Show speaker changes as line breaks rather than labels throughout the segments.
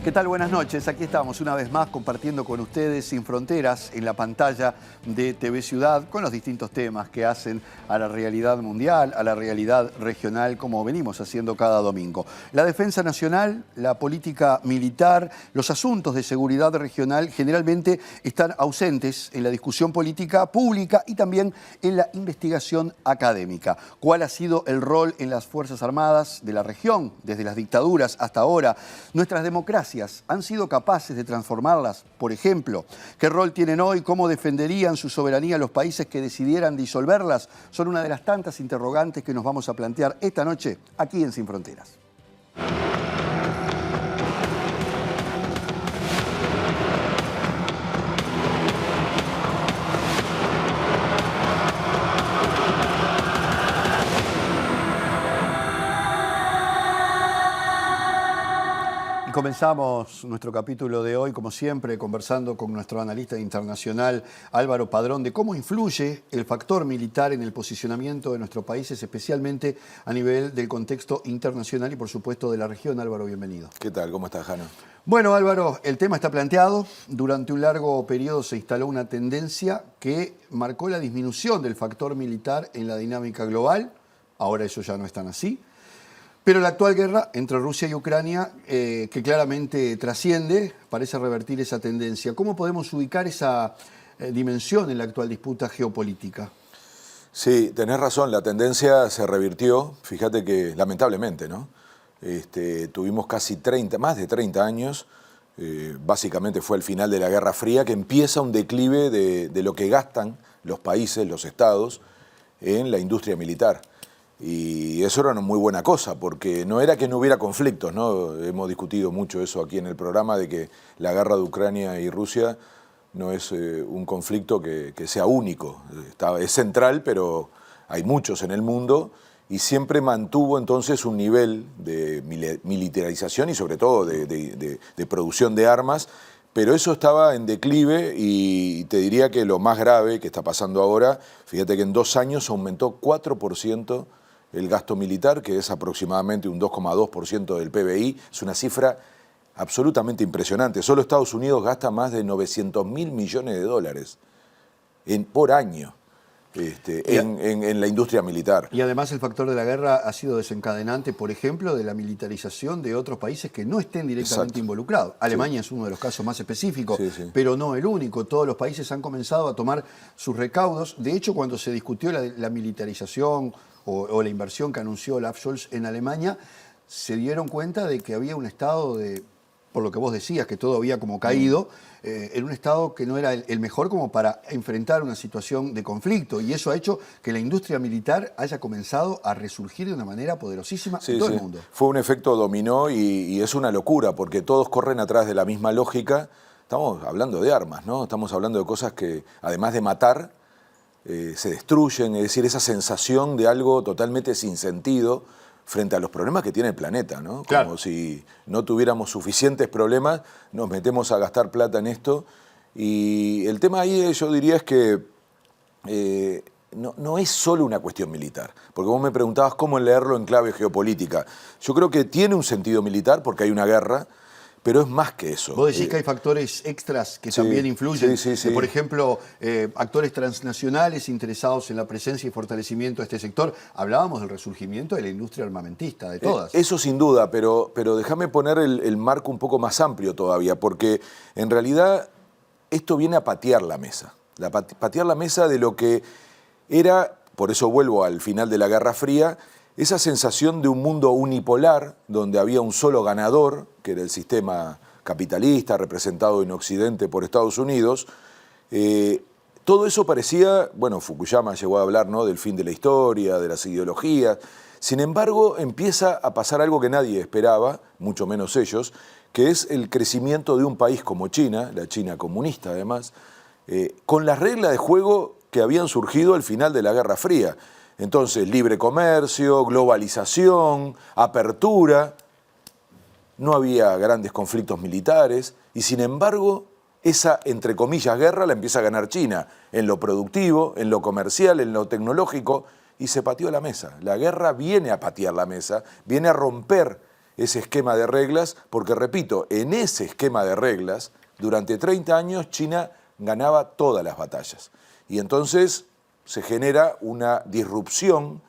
¿Qué tal? Buenas noches. Aquí estamos una vez más compartiendo con ustedes Sin Fronteras en la pantalla de TV Ciudad con los distintos temas que hacen a la realidad mundial, a la realidad regional, como venimos haciendo cada domingo. La defensa nacional, la política militar, los asuntos de seguridad regional generalmente están ausentes en la discusión política pública y también en la investigación académica. ¿Cuál ha sido el rol en las Fuerzas Armadas de la región, desde las dictaduras hasta ahora? Nuestras democracias han sido capaces de transformarlas, por ejemplo. ¿Qué rol tienen hoy? ¿Cómo defenderían su soberanía los países que decidieran disolverlas? Son una de las tantas interrogantes que nos vamos a plantear esta noche aquí en Sin Fronteras. Y comenzamos nuestro capítulo de hoy, como siempre, conversando con nuestro analista internacional Álvaro Padrón de cómo influye el factor militar en el posicionamiento de nuestros países, especialmente a nivel del contexto internacional y, por supuesto, de la región. Álvaro, bienvenido.
¿Qué tal? ¿Cómo estás, Jano?
Bueno, Álvaro, el tema está planteado. Durante un largo periodo se instaló una tendencia que marcó la disminución del factor militar en la dinámica global. Ahora eso ya no es tan así. Pero la actual guerra entre Rusia y Ucrania, que claramente trasciende, parece revertir esa tendencia. ¿Cómo podemos ubicar esa dimensión en la actual disputa geopolítica?
Sí, tenés razón, la tendencia se revirtió. Fíjate que, lamentablemente, ¿no? Tuvimos más de 30 años. Básicamente fue el final de la Guerra Fría, que empieza un declive de lo que gastan los países, los estados, en la industria militar. Y eso era una muy buena cosa, porque no era que no hubiera conflictos, ¿no? Hemos discutido mucho eso aquí en el programa, de que la guerra de Ucrania y Rusia no es un conflicto que sea único. Es central, pero hay muchos en el mundo, y siempre mantuvo entonces un nivel de militarización y sobre todo de producción de armas, pero eso estaba en declive y te diría que lo más grave que está pasando ahora, fíjate que en 2 años aumentó 4% el gasto militar, que es aproximadamente un 2,2% del PBI, es una cifra absolutamente impresionante. Solo Estados Unidos gasta más de 900.000 millones de dólares por año en la industria militar.
Y además el factor de la guerra ha sido desencadenante, por ejemplo, de la militarización de otros países que no estén directamente involucrados. Alemania es uno de los casos más específicos, pero no el único. Todos los países han comenzado a tomar sus recaudos. De hecho, cuando se discutió la militarización o la inversión que anunció Olaf Scholz en Alemania, se dieron cuenta de que había un estado de, por lo que vos decías, que todo había como caído, en un estado que no era el mejor como para enfrentar una situación de conflicto. Y eso ha hecho que la industria militar haya comenzado a resurgir de una manera poderosísima en todo el mundo.
Fue un efecto dominó y es una locura, porque todos corren atrás de la misma lógica. Estamos hablando de armas, ¿no? Estamos hablando de cosas que, además de matar, se destruyen, es decir, esa sensación de algo totalmente sin sentido frente a los problemas que tiene el planeta, ¿no?
Claro.
Como si no tuviéramos suficientes problemas, nos metemos a gastar plata en esto. Y el tema ahí, yo diría, es que no es solo una cuestión militar, porque vos me preguntabas cómo leerlo en clave geopolítica. Yo creo que tiene un sentido militar porque hay una guerra, pero es más que eso.
Vos decís que hay factores extras que también influyen. Por ejemplo, actores transnacionales interesados en la presencia y fortalecimiento de este sector. Hablábamos del resurgimiento de la industria armamentista, de todas.
Eso sin duda, pero déjame poner el marco un poco más amplio todavía, porque en realidad esto viene a patear la mesa. Patear la mesa de lo que era, por eso vuelvo al final de la Guerra Fría, esa sensación de un mundo unipolar, donde había un solo ganador, que era el sistema capitalista representado en Occidente por Estados Unidos. Todo eso parecía, bueno, Fukuyama llegó a hablar, ¿no?, del fin de la historia, de las ideologías. Sin embargo, empieza a pasar algo que nadie esperaba, mucho menos ellos, que es el crecimiento de un país como China, la China comunista además, con las reglas de juego que habían surgido al final de la Guerra Fría. Entonces, libre comercio, globalización, apertura, no había grandes conflictos militares y sin embargo esa, entre comillas, guerra la empieza a ganar China en lo productivo, en lo comercial, en lo tecnológico y se pateó la mesa. La guerra viene a patear la mesa, viene a romper ese esquema de reglas, porque repito, en ese esquema de reglas, durante 30 años China ganaba todas las batallas. Y entonces se genera una disrupción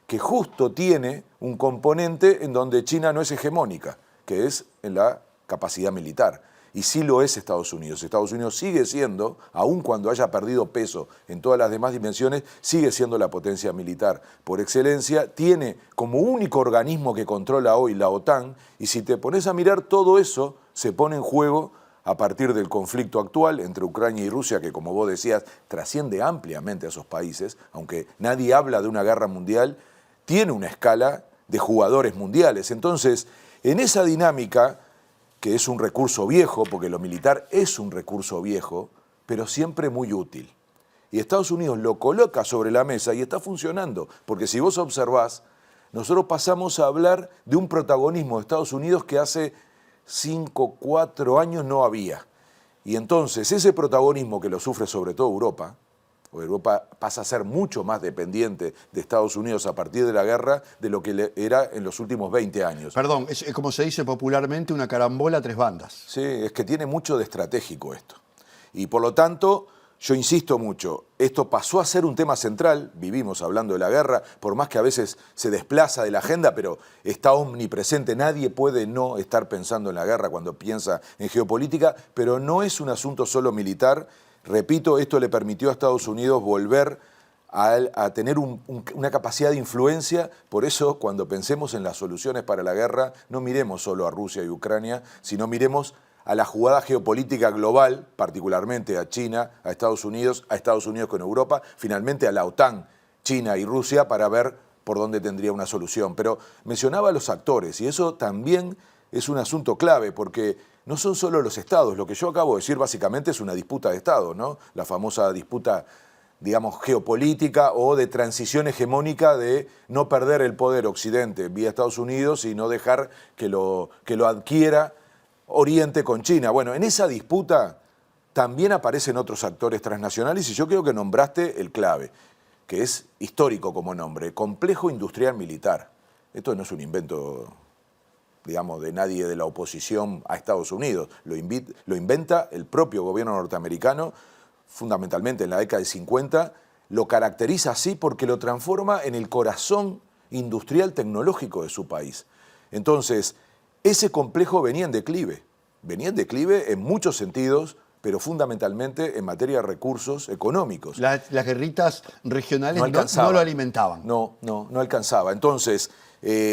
que justo tiene un componente en donde China no es hegemónica, que es en la capacidad militar. Y sí lo es Estados Unidos. Estados Unidos sigue siendo, aun cuando haya perdido peso en todas las demás dimensiones, sigue siendo la potencia militar por excelencia. Tiene como único organismo que controla hoy la OTAN, y si te pones a mirar, todo eso se pone en juego a partir del conflicto actual entre Ucrania y Rusia, que como vos decías, trasciende ampliamente a esos países, aunque nadie habla de una guerra mundial, tiene una escala de jugadores mundiales. Entonces, en esa dinámica, que es un recurso viejo, porque lo militar es un recurso viejo, pero siempre muy útil. Y Estados Unidos lo coloca sobre la mesa y está funcionando, porque si vos observás, nosotros pasamos a hablar de un protagonismo de Estados Unidos que hace 5, 4 años no había. Y entonces ese protagonismo que lo sufre sobre todo Europa, porque Europa pasa a ser mucho más dependiente de Estados Unidos a partir de la guerra de lo que era en los últimos 20 años.
Perdón, es como se dice popularmente, una carambola a 3 bandas.
Sí, es que tiene mucho de estratégico esto. Y por lo tanto, yo insisto mucho, esto pasó a ser un tema central, vivimos hablando de la guerra, por más que a veces se desplaza de la agenda, pero está omnipresente, nadie puede no estar pensando en la guerra cuando piensa en geopolítica, pero no es un asunto solo militar. Repito, esto le permitió a Estados Unidos volver a tener una capacidad de influencia. Por eso, cuando pensemos en las soluciones para la guerra, no miremos solo a Rusia y Ucrania, sino miremos a la jugada geopolítica global, particularmente a China, a Estados Unidos con Europa, finalmente a la OTAN, China y Rusia, para ver por dónde tendría una solución. Pero mencionaba a los actores, y eso también es un asunto clave, porque no son solo los estados. Lo que yo acabo de decir básicamente es una disputa de estados, ¿no? La famosa disputa, digamos, geopolítica o de transición hegemónica de no perder el poder Occidente vía Estados Unidos y no dejar que lo adquiera Oriente con China. Bueno, en esa disputa también aparecen otros actores transnacionales y yo creo que nombraste el clave, que es histórico como nombre, complejo industrial militar. Esto no es un invento, digamos, de nadie de la oposición a Estados Unidos. Lo inventa el propio gobierno norteamericano, fundamentalmente en la década del 50, lo caracteriza así porque lo transforma en el corazón industrial tecnológico de su país. Entonces, ese complejo venía en declive en muchos sentidos, pero fundamentalmente en materia de recursos económicos.
Las guerritas regionales no lo alimentaban.
No alcanzaba. Entonces,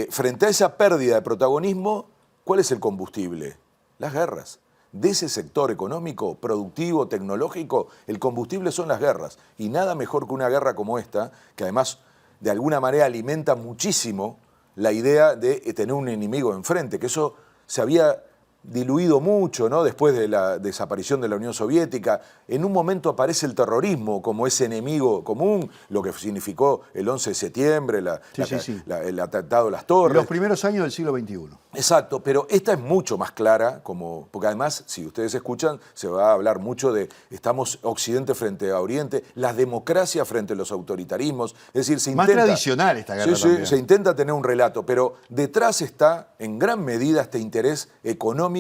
frente a esa pérdida de protagonismo, ¿cuál es el combustible? Las guerras. De ese sector económico, productivo, tecnológico, el combustible son las guerras. Y nada mejor que una guerra como esta, que además de alguna manera alimenta muchísimo la idea de tener un enemigo enfrente, que eso se había diluido mucho, ¿no? Después de la desaparición de la Unión Soviética. En un momento aparece el terrorismo como ese enemigo común, lo que significó el 11 de septiembre, el atentado de las Torres.
Los primeros años del siglo XXI.
Exacto, pero esta es mucho más clara, porque además, si ustedes escuchan, se va a hablar mucho de estamos Occidente frente a Oriente, las democracias frente a los autoritarismos, es decir, se
más
intenta...
Más tradicional esta guerra también.
Se intenta tener un relato, pero detrás está, en gran medida, este interés económico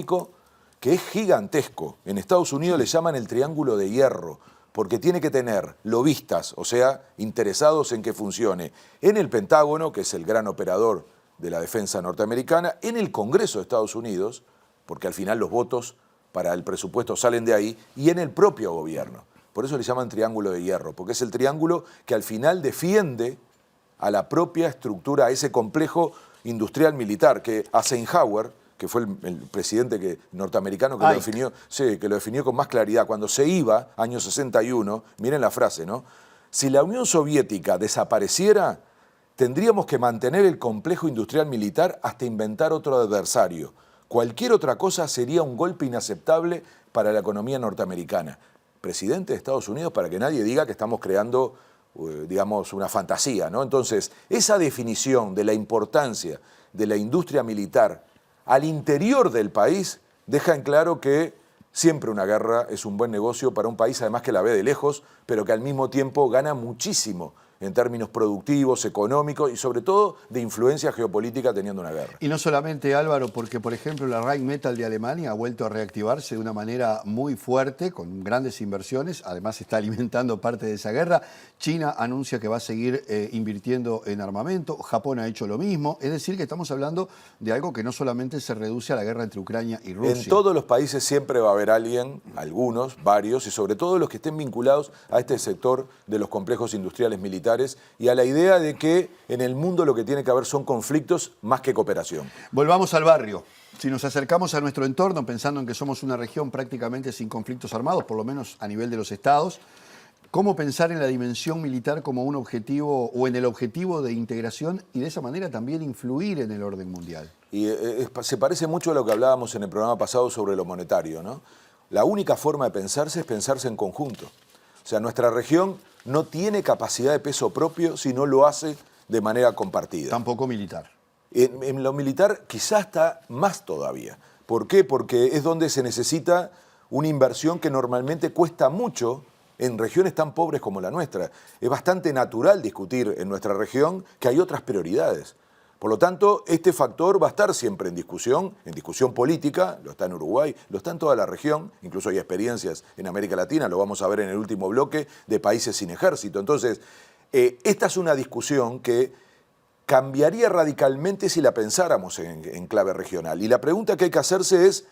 que es gigantesco. En Estados Unidos le llaman el triángulo de hierro, porque tiene que tener lobistas, o sea, interesados en que funcione, en el Pentágono, que es el gran operador de la defensa norteamericana, en el Congreso de Estados Unidos, porque al final los votos para el presupuesto salen de ahí, y en el propio gobierno. Por eso le llaman triángulo de hierro, porque es el triángulo que al final defiende a la propia estructura, a ese complejo industrial militar, que Eisenhower, que fue el presidente norteamericano que lo definió con más claridad, cuando se iba, año 61, miren la frase, ¿no? Si la Unión Soviética desapareciera, tendríamos que mantener el complejo industrial militar hasta inventar otro adversario. Cualquier otra cosa sería un golpe inaceptable para la economía norteamericana. Presidente de Estados Unidos, para que nadie diga que estamos creando, digamos, una fantasía, ¿no? Entonces, esa definición de la importancia de la industria militar al interior del país deja en claro que siempre una guerra es un buen negocio para un país, además que la ve de lejos, pero que al mismo tiempo gana muchísimo en términos productivos, económicos y sobre todo de influencia geopolítica teniendo una guerra.
Y no solamente, Álvaro, porque por ejemplo la Rheinmetall de Alemania ha vuelto a reactivarse de una manera muy fuerte, con grandes inversiones, además está alimentando parte de esa guerra. China anuncia que va a seguir invirtiendo en armamento, Japón ha hecho lo mismo, es decir que estamos hablando de algo que no solamente se reduce a la guerra entre Ucrania y Rusia.
En todos los países siempre va a haber alguien, algunos, varios, y sobre todo los que estén vinculados a este sector de los complejos industriales militares y a la idea de que en el mundo lo que tiene que haber son conflictos más que cooperación.
Volvamos al barrio. Si nos acercamos a nuestro entorno pensando en que somos una región prácticamente sin conflictos armados, por lo menos a nivel de los estados, ¿cómo pensar en la dimensión militar como un objetivo o en el objetivo de integración y de esa manera también influir en el orden mundial?
Y se parece mucho a lo que hablábamos en el programa pasado sobre lo monetario, ¿no? La única forma de pensarse es pensarse en conjunto. O sea, nuestra región no tiene capacidad de peso propio si no lo hace de manera compartida.
Tampoco militar.
En lo militar quizás está más todavía. ¿Por qué? Porque es donde se necesita una inversión que normalmente cuesta mucho en regiones tan pobres como la nuestra. Es bastante natural discutir en nuestra región que hay otras prioridades. Por lo tanto, este factor va a estar siempre en discusión política, lo está en Uruguay, lo está en toda la región, incluso hay experiencias en América Latina, lo vamos a ver en el último bloque, de países sin ejército. Entonces, esta es una discusión que cambiaría radicalmente si la pensáramos en clave regional. Y la pregunta que hay que hacerse es,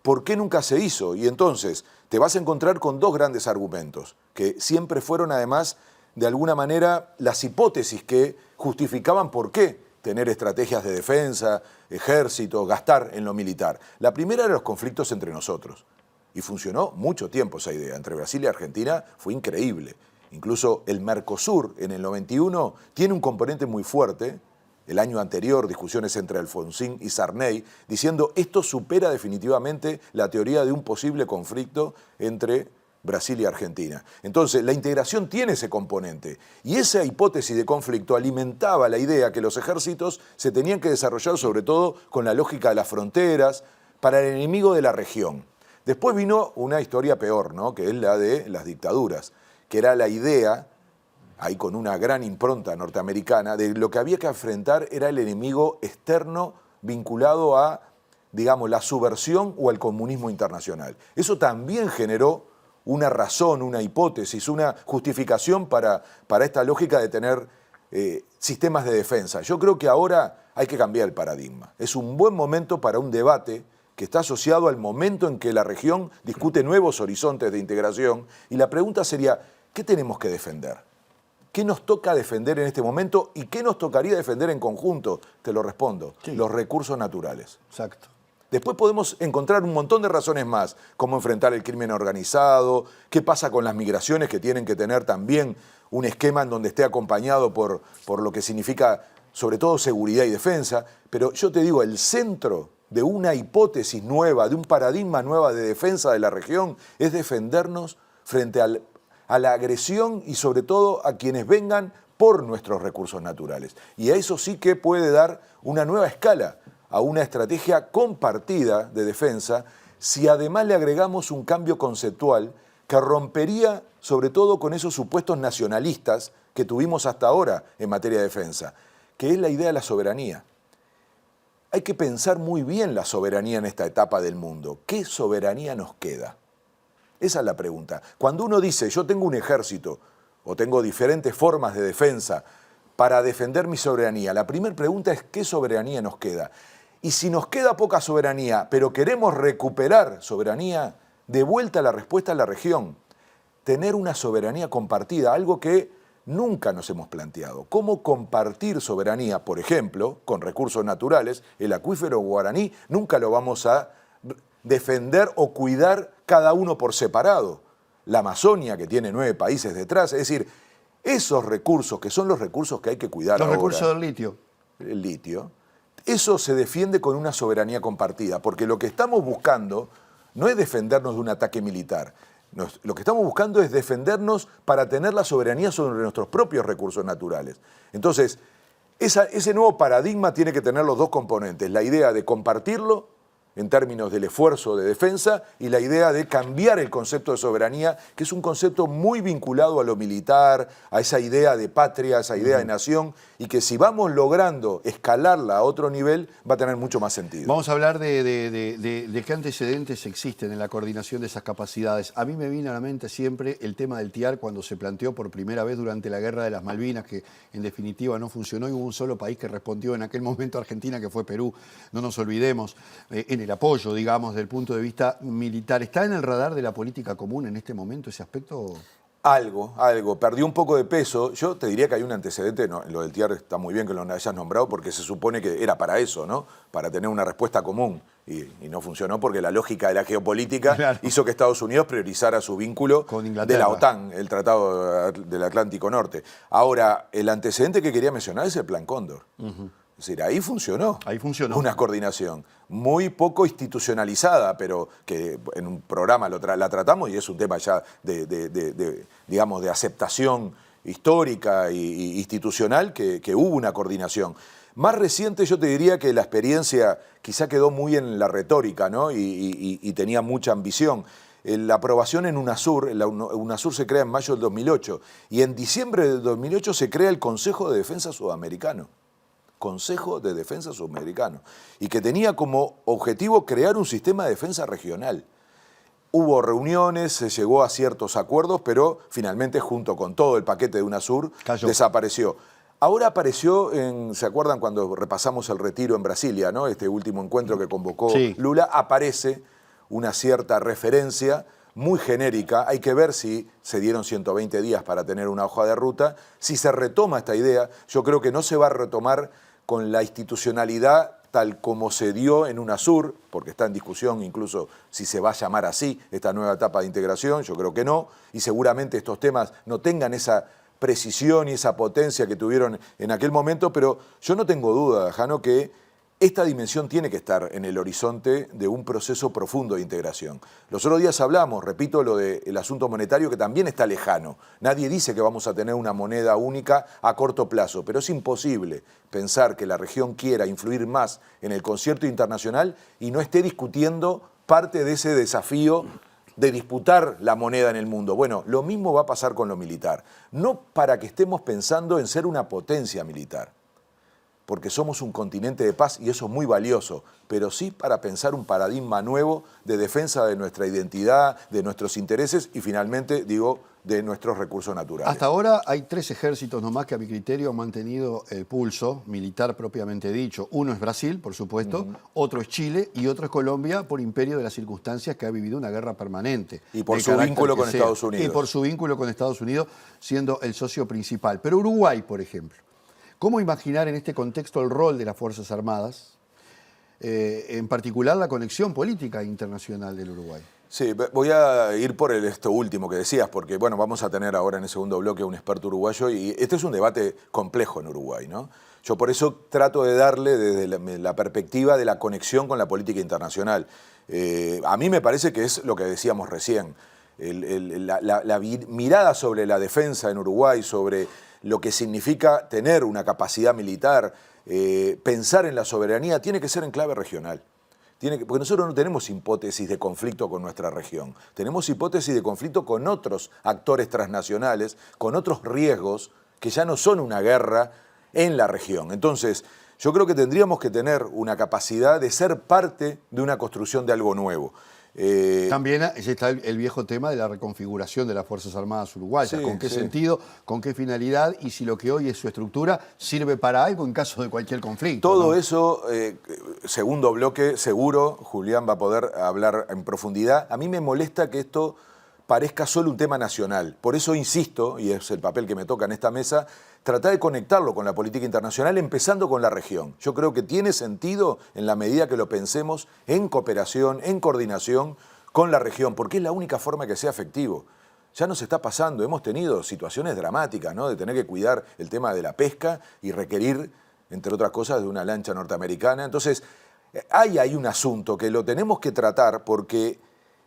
¿por qué nunca se hizo? Y entonces te vas a encontrar con dos grandes argumentos, que siempre fueron además, de alguna manera, las hipótesis que justificaban por qué tener estrategias de defensa, ejército, gastar en lo militar. La primera era los conflictos entre nosotros. Y funcionó mucho tiempo esa idea. Entre Brasil y Argentina fue increíble. Incluso el Mercosur en el 91 tiene un componente muy fuerte. El año anterior, discusiones entre Alfonsín y Sarney, diciendo esto supera definitivamente la teoría de un posible conflicto entre Brasil y Argentina. Entonces, la integración tiene ese componente. Y esa hipótesis de conflicto alimentaba la idea que los ejércitos se tenían que desarrollar sobre todo con la lógica de las fronteras, para el enemigo de la región. Después vino una historia peor, ¿no? Que es la de las dictaduras, que era la idea, ahí con una gran impronta norteamericana, de lo que había que enfrentar era el enemigo externo vinculado a, digamos, la subversión o al comunismo internacional. Eso también generó una razón, una hipótesis, una justificación para esta lógica de tener sistemas de defensa. Yo creo que ahora hay que cambiar el paradigma. Es un buen momento para un debate que está asociado al momento en que la región discute nuevos horizontes de integración. Y la pregunta sería, ¿qué tenemos que defender? ¿Qué nos toca defender en este momento y qué nos tocaría defender en conjunto? Te lo respondo, sí. Los recursos naturales.
Exacto.
Después podemos encontrar un montón de razones más, cómo enfrentar el crimen organizado, qué pasa con las migraciones que tienen que tener también un esquema en donde esté acompañado por lo que significa sobre todo seguridad y defensa. Pero yo te digo, el centro de una hipótesis nueva, de un paradigma nuevo de defensa de la región, es defendernos frente a la agresión y sobre todo a quienes vengan por nuestros recursos naturales. Y a eso sí que puede dar una nueva escala a una estrategia compartida de defensa, si además le agregamos un cambio conceptual que rompería sobre todo con esos supuestos nacionalistas que tuvimos hasta ahora en materia de defensa, que es la idea de la soberanía. Hay que pensar muy bien la soberanía en esta etapa del mundo. ¿Qué soberanía nos queda? Esa es la pregunta. Cuando uno dice, yo tengo un ejército o tengo diferentes formas de defensa para defender mi soberanía, la primera pregunta es, ¿qué soberanía nos queda? Y si nos queda poca soberanía, pero queremos recuperar soberanía, de vuelta la respuesta a la región. Tener una soberanía compartida, algo que nunca nos hemos planteado. ¿Cómo compartir soberanía, por ejemplo, con recursos naturales? El acuífero guaraní nunca lo vamos a defender o cuidar cada uno por separado. La Amazonia, que tiene 9 países detrás, es decir, esos recursos que son los recursos que hay que cuidar ahora.
Los recursos del litio.
El litio. Eso se defiende con una soberanía compartida, porque lo que estamos buscando no es defendernos de un ataque militar. Lo que estamos buscando es defendernos para tener la soberanía sobre nuestros propios recursos naturales. Entonces, ese nuevo paradigma tiene que tener los dos componentes, la idea de compartirlo en términos del esfuerzo de defensa y la idea de cambiar el concepto de soberanía, que es un concepto muy vinculado a lo militar, a esa idea de patria, a esa idea de nación, y que si vamos logrando escalarla a otro nivel, va a tener mucho más sentido.
Vamos a hablar de qué antecedentes existen en la coordinación de esas capacidades. A mí me vino a la mente siempre el tema del TIAR cuando se planteó por primera vez durante la Guerra de las Malvinas, que en definitiva no funcionó y hubo un solo país que respondió en aquel momento, Argentina, que fue Perú. No nos olvidemos, en el apoyo, digamos, desde el punto de vista militar. ¿Está en el radar de la política común en este momento ese aspecto?
Algo. Perdió un poco de peso. Yo te diría que hay un antecedente, no, lo del TIAR está muy bien que lo hayas nombrado porque se supone que era para eso, ¿no? Para tener una respuesta común. Y no funcionó porque la lógica de la geopolítica hizo que Estados Unidos priorizara su vínculo con de la OTAN, el Tratado del Atlántico Norte. Ahora, el antecedente que quería mencionar es el Plan Cóndor. Es decir, ahí funcionó. Una coordinación muy poco institucionalizada, pero que en un programa la tratamos y es un tema ya digamos, de aceptación histórica e institucional que hubo una coordinación. Más reciente yo te diría que la experiencia quizá quedó muy en la retórica, ¿no? y tenía mucha ambición. La aprobación en UNASUR, UNASUR se crea en mayo del 2008 y en diciembre del 2008 se crea el Consejo de Defensa Sudamericano. Consejo de Defensa Sudamericano, y que tenía como objetivo crear un sistema de defensa regional. Hubo reuniones, se llegó a ciertos acuerdos, pero finalmente, junto con todo el paquete de UNASUR, desapareció. Ahora apareció, ¿se acuerdan cuando repasamos el retiro en Brasilia, ¿no? Este último encuentro que convocó Lula? Aparece una cierta referencia muy genérica. Hay que ver si se dieron 120 días para tener una hoja de ruta. Si se retoma esta idea, yo creo que no se va a retomar con la institucionalidad tal como se dio en UNASUR, porque está en discusión incluso si se va a llamar así esta nueva etapa de integración, yo creo que no, y seguramente estos temas no tengan esa precisión y esa potencia que tuvieron en aquel momento, pero yo no tengo duda, Jano, que esta dimensión tiene que estar en el horizonte de un proceso profundo de integración. Los otros días hablamos, repito, lo del asunto monetario que también está lejano. Nadie dice que vamos a tener una moneda única a corto plazo, pero es imposible pensar que la región quiera influir más en el concierto internacional y no esté discutiendo parte de ese desafío de disputar la moneda en el mundo. Bueno, lo mismo va a pasar con lo militar. No para que estemos pensando en ser una potencia militar, porque somos un continente de paz y eso es muy valioso, pero sí para pensar un paradigma nuevo de defensa de nuestra identidad, de nuestros intereses y finalmente, digo, de nuestros recursos naturales.
Hasta ahora hay 3 ejércitos nomás que a mi criterio han mantenido el pulso militar propiamente dicho. Uno es Brasil, por supuesto, otro es Chile y otro es Colombia por imperio de las circunstancias que ha vivido una guerra permanente.
Y por su vínculo con Estados Unidos.
Y por su vínculo con Estados Unidos siendo el socio principal. Pero Uruguay, por ejemplo. ¿Cómo imaginar en este contexto el rol de las Fuerzas Armadas, en particular la conexión política internacional del Uruguay?
Sí, voy a ir por esto último que decías, porque bueno, vamos a tener ahora en el segundo bloque a un experto uruguayo y este es un debate complejo en Uruguay, ¿no? Yo por eso trato de darle desde la perspectiva de la conexión con la política internacional. A mí me parece que es lo que decíamos recién, la mirada sobre la defensa en Uruguay, sobre lo que significa tener una capacidad militar, pensar en la soberanía, tiene que ser en clave regional. Porque nosotros no tenemos hipótesis de conflicto con nuestra región, tenemos hipótesis de conflicto con otros actores transnacionales, con otros riesgos que ya no son una guerra en la región. Entonces, yo creo que tendríamos que tener una capacidad de ser parte de una construcción de algo nuevo.
También está el viejo tema de la reconfiguración de las Fuerzas Armadas uruguayas. ¿Con qué sentido, con qué finalidad y si lo que hoy es su estructura sirve para algo en caso de cualquier conflicto?
Todo
¿no?
eso, segundo bloque, seguro, Julián va a poder hablar en profundidad. A mí me molesta que esto parezca solo un tema nacional. Por eso insisto, y es el papel que me toca en esta mesa, tratar de conectarlo con la política internacional, empezando con la región. Yo creo que tiene sentido en la medida que lo pensemos en cooperación, en coordinación con la región, porque es la única forma que sea efectivo. Ya nos está pasando, hemos tenido situaciones dramáticas, ¿no? De tener que cuidar el tema de la pesca y requerir, entre otras cosas, de una lancha norteamericana. Entonces, hay un asunto que lo tenemos que tratar porque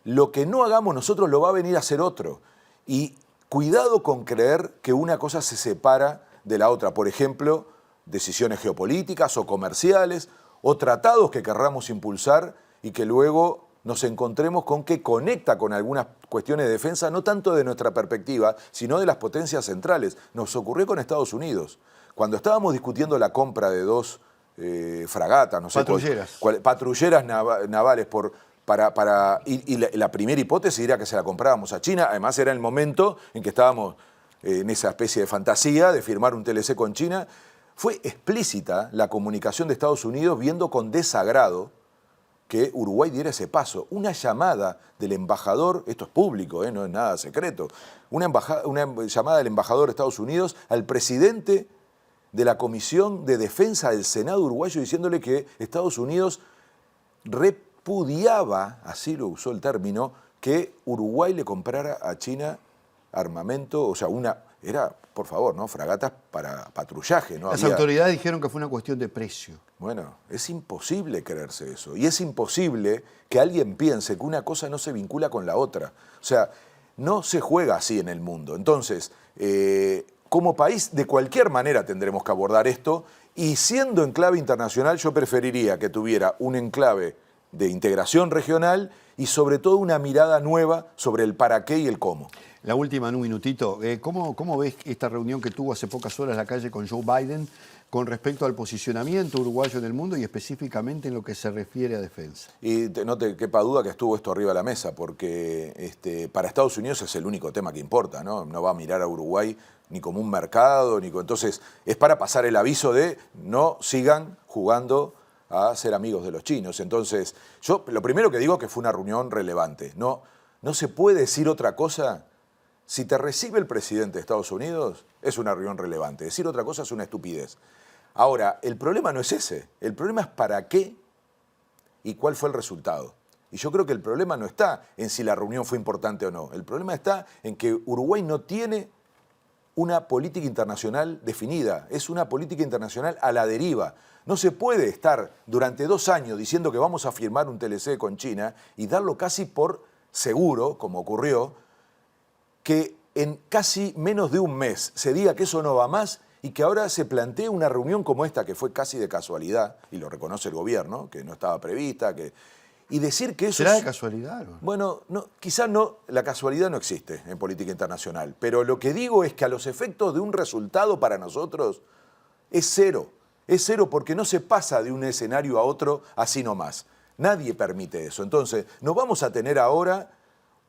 lo que no hagamos nosotros lo va a venir a hacer otro. Y cuidado con creer que una cosa se separa de la otra. Por ejemplo, decisiones geopolíticas o comerciales o tratados que querramos impulsar y que luego nos encontremos con que conecta con algunas cuestiones de defensa, no tanto de nuestra perspectiva, sino de las potencias centrales. Nos ocurrió con Estados Unidos. Cuando estábamos discutiendo la compra de 2 fragatas, no sé, patrulleras navales y la primera hipótesis era que se la comprábamos a China. Además era el momento en que estábamos en esa especie de fantasía de firmar un TLC con China. Fue explícita la comunicación de Estados Unidos viendo con desagrado que Uruguay diera ese paso. Una llamada del embajador, esto es público, no es nada secreto, una llamada del embajador de Estados Unidos al presidente de la Comisión de Defensa del Senado uruguayo diciéndole que Estados Unidos repudiaba, así lo usó el término, que Uruguay le comprara a China armamento, o sea, era, por favor, ¿no? Fragatas para patrullaje. ¿No?
Las autoridades dijeron que fue una cuestión de precio.
Bueno, es imposible creerse eso. Y es imposible que alguien piense que una cosa no se vincula con la otra. O sea, no se juega así en el mundo. Entonces, como país, de cualquier manera tendremos que abordar esto. Y siendo enclave internacional, yo preferiría que tuviera un enclave de integración regional y sobre todo una mirada nueva sobre el para qué y el cómo.
La última, en un minutito. ¿Cómo ves esta reunión que tuvo hace pocas horas la calle con Joe Biden con respecto al posicionamiento uruguayo en el mundo y específicamente en lo que se refiere a defensa?
Y no te quepa duda que estuvo esto arriba de la mesa, porque para Estados Unidos es el único tema que importa, ¿no? No va a mirar a Uruguay ni como un mercado, entonces es para pasar el aviso de no sigan jugando a ser amigos de los chinos. Entonces, yo lo primero que digo es que fue una reunión relevante. No se puede decir otra cosa. Si te recibe el presidente de Estados Unidos, es una reunión relevante. Decir otra cosa es una estupidez. Ahora, el problema no es ese. El problema es para qué y cuál fue el resultado. Y yo creo que el problema no está en si la reunión fue importante o no. El problema está en que Uruguay no tiene una política internacional definida. Es una política internacional a la deriva. No se puede estar durante 2 años diciendo que vamos a firmar un TLC con China y darlo casi por seguro, como ocurrió, que en casi menos de un mes se diga que eso no va más y que ahora se plantee una reunión como esta, que fue casi de casualidad, y lo reconoce el gobierno, que no estaba prevista, y decir que eso...
¿Será de casualidad?
Bueno, quizás no, la casualidad no existe en política internacional, pero lo que digo es que a los efectos de un resultado para nosotros es cero. Es cero porque no se pasa de un escenario a otro así nomás. Nadie permite eso. Entonces, nos vamos a tener ahora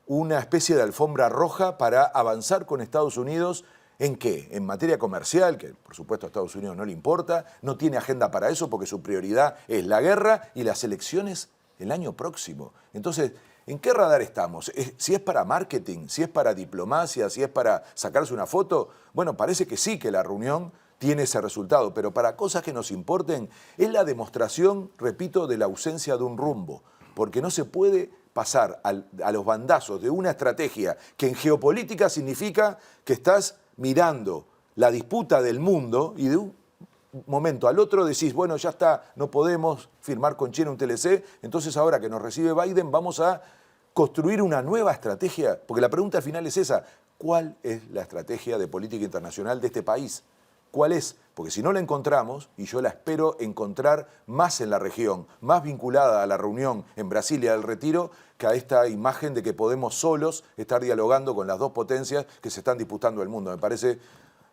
una especie de alfombra roja para avanzar con Estados Unidos. ¿En qué? En materia comercial, que por supuesto a Estados Unidos no le importa, no tiene agenda para eso porque su prioridad es la guerra y las elecciones el año próximo. Entonces, ¿en qué radar estamos? Si es para marketing, si es para diplomacia, si es para sacarse una foto, bueno, parece que sí que la reunión tiene ese resultado, pero para cosas que nos importen es la demostración, repito, de la ausencia de un rumbo, porque no se puede pasar a los bandazos de una estrategia que en geopolítica significa que estás mirando la disputa del mundo y de un momento al otro decís, bueno, ya está, no podemos firmar con China un TLC, entonces ahora que nos recibe Biden vamos a construir una nueva estrategia, porque la pregunta al final es esa, ¿cuál es la estrategia de política internacional de este país? ¿Cuál es? Porque si no la encontramos, y yo la espero encontrar más en la región, más vinculada a la reunión en Brasil y al retiro, que a esta imagen de que podemos solos estar dialogando con las 2 potencias que se están disputando el mundo. Me parece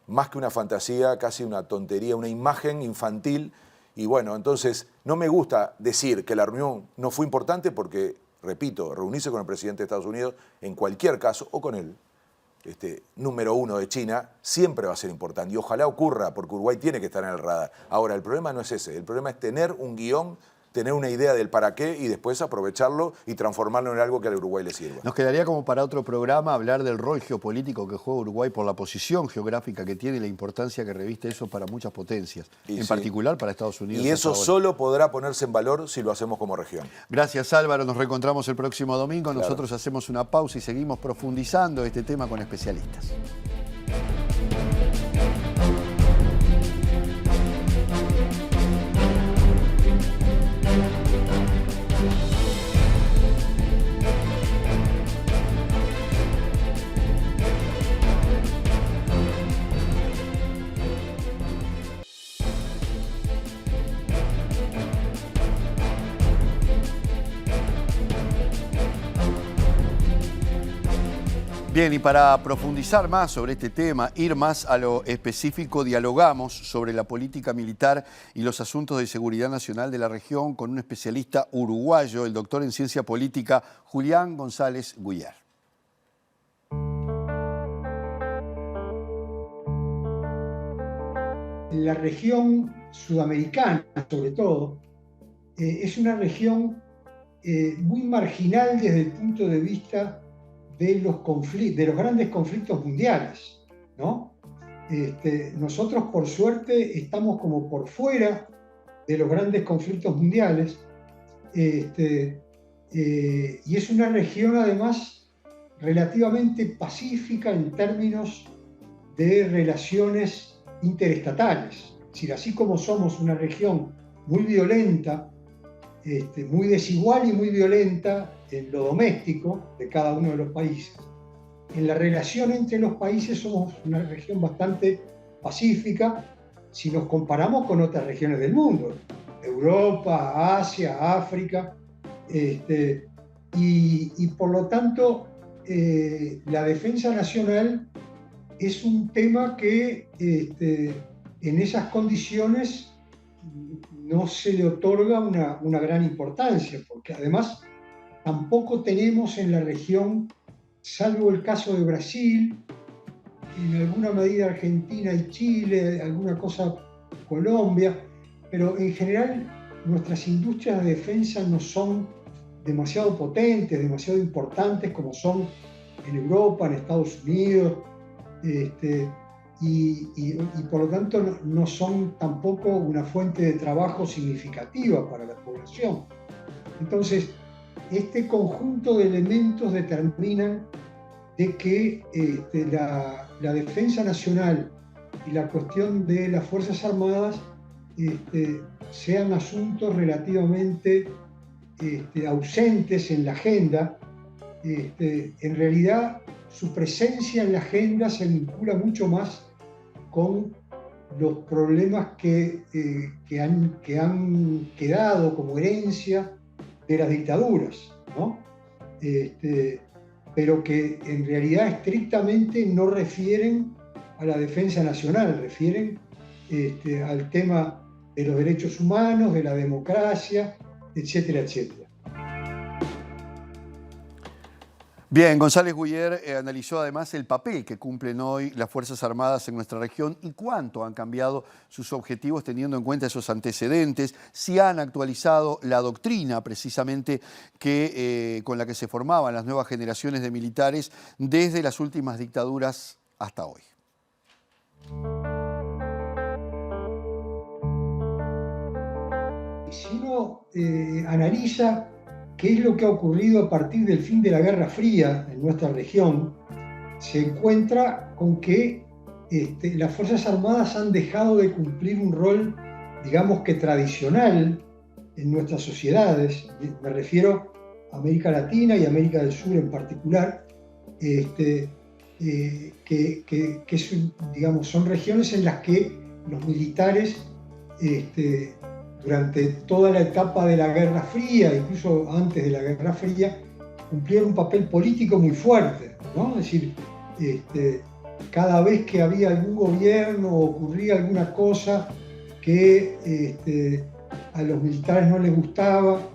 más que una fantasía, casi una tontería, una imagen infantil. Y bueno, entonces no me gusta decir que la reunión no fue importante porque, repito, reunirse con el presidente de Estados Unidos, en cualquier caso, o con el número 1 de China, siempre va a ser importante. Y ojalá ocurra, porque Uruguay tiene que estar en el radar. Ahora, el problema no es ese. El problema es tener un guión, tener una idea del para qué y después aprovecharlo y transformarlo en algo que al Uruguay le sirva.
Nos quedaría como para otro programa hablar del rol geopolítico que juega Uruguay por la posición geográfica que tiene y la importancia que reviste eso para muchas potencias, en particular para Estados Unidos.
Y eso solo podrá ponerse en valor si lo hacemos como región.
Gracias, Álvaro. Nos reencontramos el próximo domingo. Claro. Nosotros hacemos una pausa y seguimos profundizando este tema con especialistas. Bien, y para profundizar más sobre este tema, ir más a lo específico, dialogamos sobre la política militar y los asuntos de seguridad nacional de la región con un especialista uruguayo, el doctor en ciencia política Julián González Guyer.
La región sudamericana, sobre todo, es una región muy marginal desde el punto de vista de los grandes conflictos mundiales, ¿no? Nosotros, por suerte, estamos como por fuera de los grandes conflictos mundiales, y es una región, además, relativamente pacífica en términos de relaciones interestatales. Es decir, así como somos una región muy violenta, muy desigual y muy violenta en lo doméstico de cada uno de los países, en la relación entre los países somos una región bastante pacífica si nos comparamos con otras regiones del mundo, Europa, Asia, África, y por lo tanto la defensa nacional es un tema que en esas condiciones no se le otorga una gran importancia, porque además tampoco tenemos en la región, salvo el caso de Brasil, en alguna medida Argentina y Chile, alguna cosa Colombia, pero en general nuestras industrias de defensa no son demasiado potentes, demasiado importantes como son en Europa, en Estados Unidos, y por lo tanto no son tampoco una fuente de trabajo significativa para la población. Entonces, este conjunto de elementos determinan de que la defensa nacional y la cuestión de las Fuerzas Armadas sean asuntos relativamente ausentes en la agenda. En realidad, su presencia en la agenda se vincula mucho más con los problemas que han quedado como herencia de las dictaduras, ¿no? Pero que en realidad estrictamente no refieren a la defensa nacional, refieren al tema de los derechos humanos, de la democracia, etcétera, etcétera.
Bien, González Guyer analizó además el papel que cumplen hoy las Fuerzas Armadas en nuestra región y cuánto han cambiado sus objetivos teniendo en cuenta esos antecedentes, si han actualizado la doctrina precisamente con la que se formaban las nuevas generaciones de militares desde las últimas dictaduras hasta hoy.
Si uno analiza qué es lo que ha ocurrido a partir del fin de la Guerra Fría en nuestra región, se encuentra con que las Fuerzas Armadas han dejado de cumplir un rol, digamos que tradicional en nuestras sociedades. Me refiero a América Latina y América del Sur en particular, que digamos, son regiones en las que los militares durante toda la etapa de la Guerra Fría, incluso antes de la Guerra Fría, cumplieron un papel político muy fuerte, ¿no? Es decir, cada vez que había algún gobierno o ocurría alguna cosa que a los militares no les gustaba, o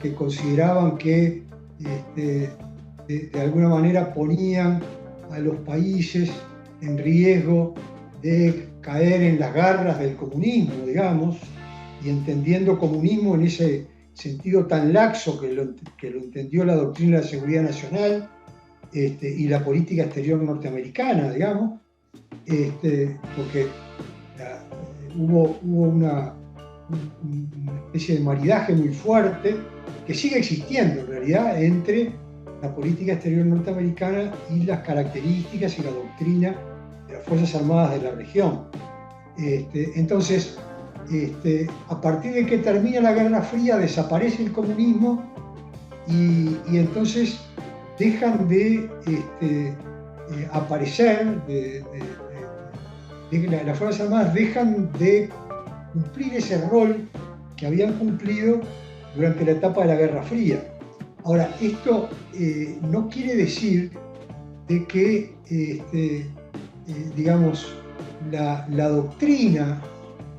que consideraban que de alguna manera ponían a los países en riesgo de caer en las garras del comunismo, digamos, y entendiendo comunismo en ese sentido tan laxo que lo entendió la doctrina de la seguridad nacional y la política exterior norteamericana, digamos, porque hubo una especie de maridaje muy fuerte que sigue existiendo en realidad entre la política exterior norteamericana y las características y la doctrina de las Fuerzas Armadas de la región. Entonces, a partir de que termina la Guerra Fría, desaparece el comunismo y entonces dejan de aparecer, las Fuerzas Armadas dejan de cumplir ese rol que habían cumplido durante la etapa de la Guerra Fría. Ahora, esto no quiere decir de que, digamos, la doctrina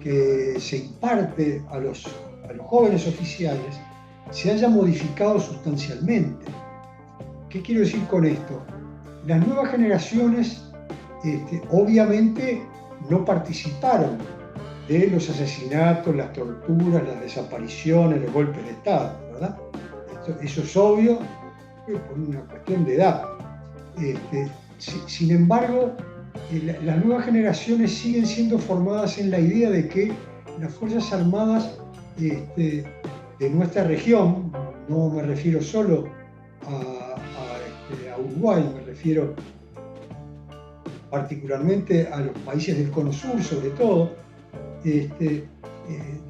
que se imparte a los jóvenes oficiales se haya modificado sustancialmente. ¿Qué quiero decir con esto? Las nuevas generaciones obviamente no participaron de los asesinatos, las torturas, las desapariciones, los golpes de Estado, ¿verdad? Eso es obvio por una cuestión de edad. Sin embargo, las nuevas generaciones siguen siendo formadas en la idea de que las Fuerzas Armadas de nuestra región, no me refiero solo a Uruguay, me refiero particularmente a los países del Cono Sur, sobre todo,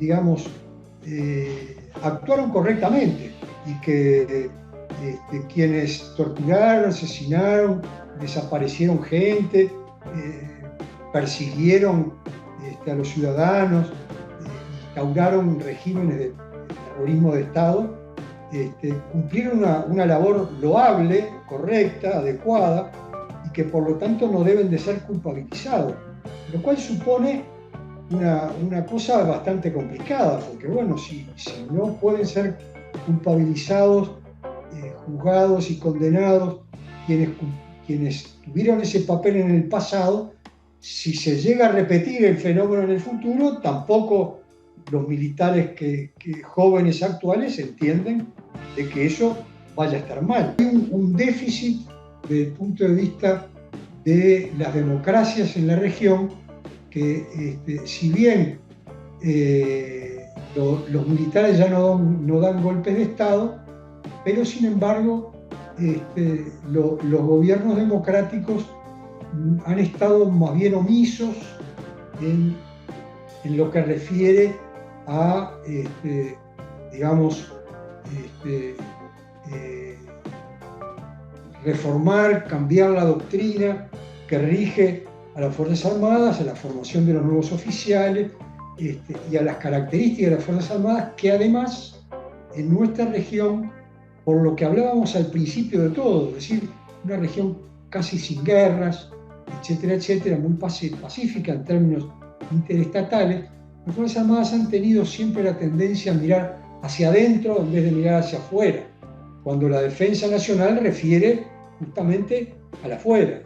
digamos, actuaron correctamente y que quienes torturaron, asesinaron, desaparecieron gente, persiguieron a los ciudadanos, instauraron regímenes de terrorismo de Estado, cumplieron una labor loable, correcta, adecuada, y que por lo tanto no deben de ser culpabilizados, lo cual supone una cosa bastante complicada, porque bueno, si no pueden ser culpabilizados, juzgados y condenados quienes tuvieron ese papel en el pasado, si se llega a repetir el fenómeno en el futuro, tampoco los militares jóvenes actuales entienden de que eso vaya a estar mal. Hay un déficit desde el punto de vista de las democracias en la región, que si bien los militares ya no dan golpes de Estado, pero sin embargo los gobiernos democráticos han estado más bien omisos en lo que refiere a, digamos, reformar, cambiar la doctrina que rige a las Fuerzas Armadas, a la formación de los nuevos oficiales y a las características de las Fuerzas Armadas, que además en nuestra región, por lo que hablábamos al principio de todo, es decir, una región casi sin guerras, etcétera, etcétera, muy pacífica en términos interestatales, las Fuerzas Armadas han tenido siempre la tendencia a mirar hacia adentro en vez de mirar hacia afuera, cuando la defensa nacional refiere justamente al afuera.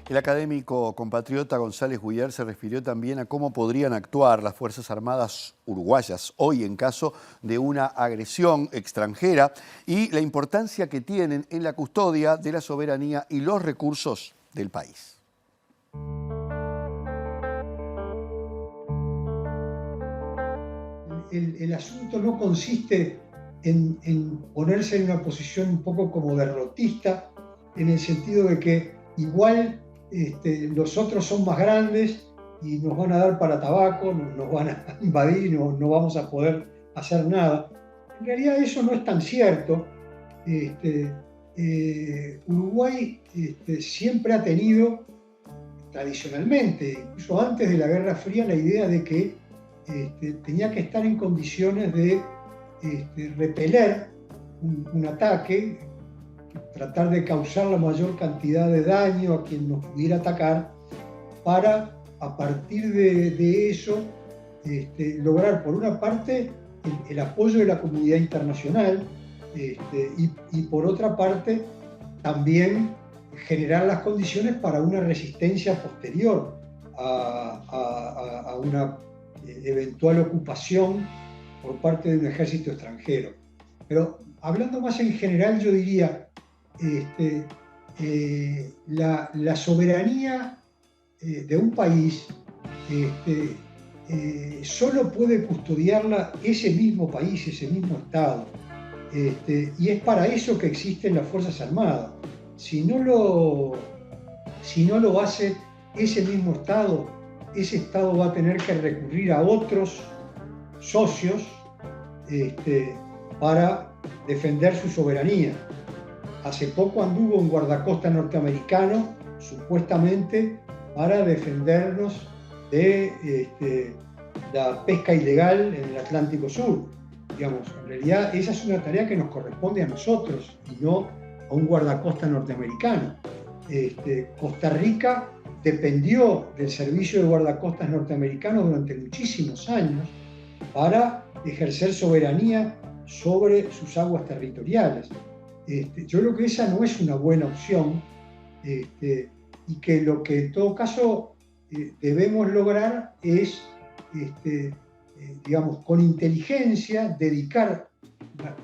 El académico compatriota González Guyer se refirió también a cómo podrían actuar las Fuerzas Armadas uruguayas hoy en caso de una agresión extranjera y la importancia que tienen en la custodia de la soberanía y los recursos del país.
El asunto no consiste en ponerse en una posición un poco como derrotista, en el sentido de que igual los otros son más grandes y nos van a dar para tabaco, nos van a invadir, no vamos a poder hacer nada. En realidad eso no es tan cierto. Uruguay siempre ha tenido, tradicionalmente, incluso antes de la Guerra Fría, la idea de que tenía que estar en condiciones de repeler un ataque, tratar de causar la mayor cantidad de daño a quien nos pudiera atacar, para a partir de eso lograr por una parte el apoyo de la comunidad internacional y por otra parte también generar las condiciones para una resistencia posterior a una eventual ocupación por parte de un ejército extranjero. Pero hablando más en general, yo diría la soberanía de un país solo puede custodiarla ese mismo país, ese mismo Estado. Y es para eso que existen las Fuerzas Armadas. Si no lo hace ese mismo Estado, ese Estado va a tener que recurrir a otros socios para defender su soberanía. Hace poco anduvo un guardacosta norteamericano, supuestamente para defendernos de la pesca ilegal en el Atlántico Sur. Digamos, en realidad esa es una tarea que nos corresponde a nosotros y no a un guardacosta norteamericano. Costa Rica dependió del servicio de guardacostas norteamericanos durante muchísimos años para ejercer soberanía sobre sus aguas territoriales. Yo creo que esa no es una buena opción, y que lo que en todo caso debemos lograr es, digamos, con inteligencia, dedicar